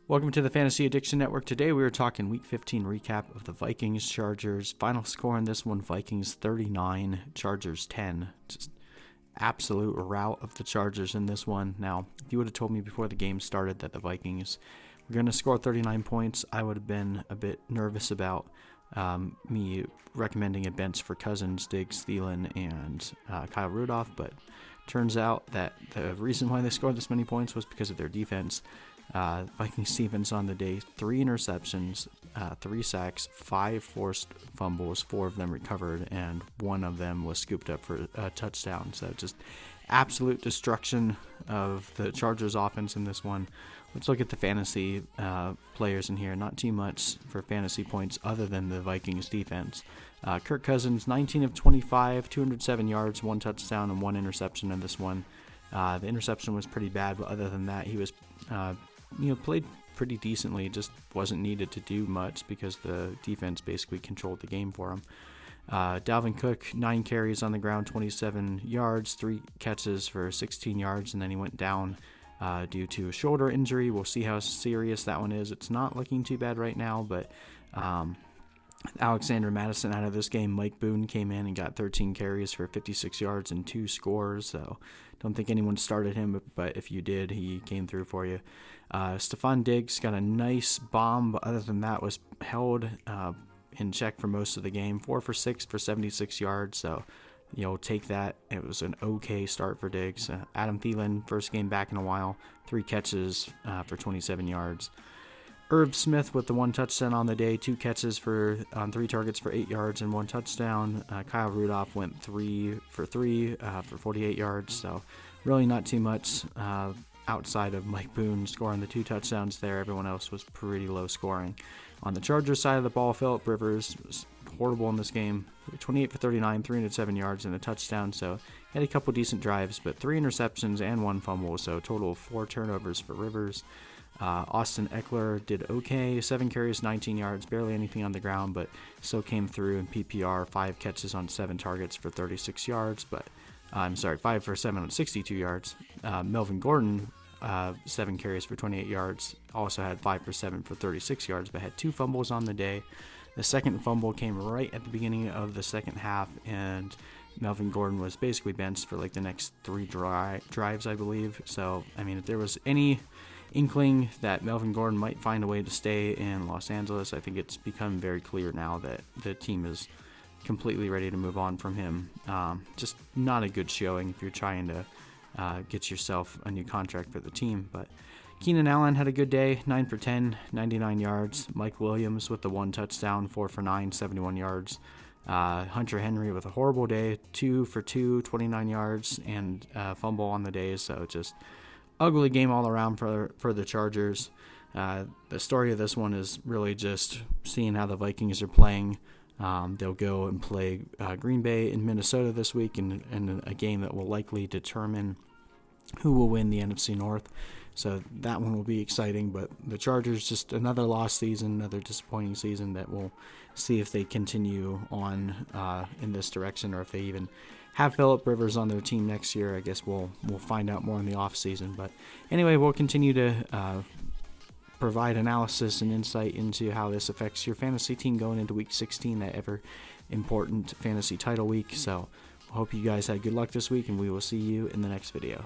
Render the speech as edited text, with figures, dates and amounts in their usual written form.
Welcome to the Fantasy Addiction Network. Today we are talking Week 15 recap of the Vikings Chargers. Final score in this one: Vikings 39, Chargers 10. Just absolute rout of the Chargers in this one. Now, if you would have told me before the game started that the Vikings were going to score 39 points, I would have been a bit nervous about me recommending a bench for Cousins, Diggs, Thielen, and Kyle Rudolph. But turns out that the reason why they scored this many points was because of their defense. Vikings defense on the day: 3 interceptions, 3 sacks, 5 forced fumbles, 4 of them recovered, and 1 of them was scooped up for a touchdown. So just absolute destruction of the Chargers offense in this one. Let's look at the fantasy players in here. Not too much for fantasy points other than the Vikings defense. Kirk Cousins, 19 of 25, 207 yards, 1 touchdown, and 1 interception in this one. The interception was pretty bad, but other than that, he was played pretty decently. Just wasn't needed to do much because the defense basically controlled the game for him. Dalvin Cook, 9 carries on the ground, 27 yards, 3 catches for 16 yards, and then he went down due to a shoulder injury. We'll see how serious that one is. It's not looking too bad right now, but Alexander Madison out of this game. Mike Boone came in and got 13 carries for 56 yards and 2 scores. So don't think anyone started him, but if you did, he came through for you. Stephon Diggs got a nice bomb, but other than that was held in check for most of the game. 4 for 6 for 76 yards. So take that. It was an okay start for Diggs. Adam Thielen, first game back in a while, 3 catches for 27 yards. Irv Smith with the 1 touchdown on the day, 2 catches on 3 targets for 8 yards and 1 touchdown. Kyle Rudolph went 3 for 3 for 48 yards. So really not too much outside of Mike Boone scoring the 2 touchdowns there. Everyone else was pretty low scoring. On the Chargers side of the ball, Phillip Rivers was horrible in this game. 28 for 39, 307 yards and a touchdown. So he had a couple decent drives, but 3 interceptions and 1 fumble. So a total of 4 turnovers for Rivers. Austin Eckler did okay, 7 carries, 19 yards, barely anything on the ground, but still came through in PPR, 5 catches on 7 targets for 36 yards, 5 for 7 on 62 yards. Melvin Gordon, 7 carries for 28 yards, also had 5 for 7 for 36 yards, but had 2 fumbles on the day. The second fumble came right at the beginning of the second half, and Melvin Gordon was basically benched for the next 3 drives, I believe. So, if there was any inkling that Melvin Gordon might find a way to stay in Los Angeles, I think it's become very clear now that the team is completely ready to move on from him. Just not a good showing if you're trying to get yourself a new contract for the team. But Keenan Allen had a good day, 9 for 10, 99 yards. Mike Williams with the 1 touchdown, 4 for 9, 71 yards. Hunter Henry with a horrible day, 2 for 2, 29 yards, and fumble on the day. So just ugly game all around for the Chargers. The story of this one is really just seeing how the Vikings are playing. They'll go and play Green Bay in Minnesota this week in a game that will likely determine who will win the NFC North. So that one will be exciting. But the Chargers, just another lost season, another disappointing season that we'll see if they continue on in this direction, or if they even have Phillip Rivers on their team next year. I guess we'll find out more in the offseason. But anyway, we'll continue to provide analysis and insight into how this affects your fantasy team going into Week 16, that ever important fantasy title week. So I hope you guys had good luck this week, and we will see you in the next video.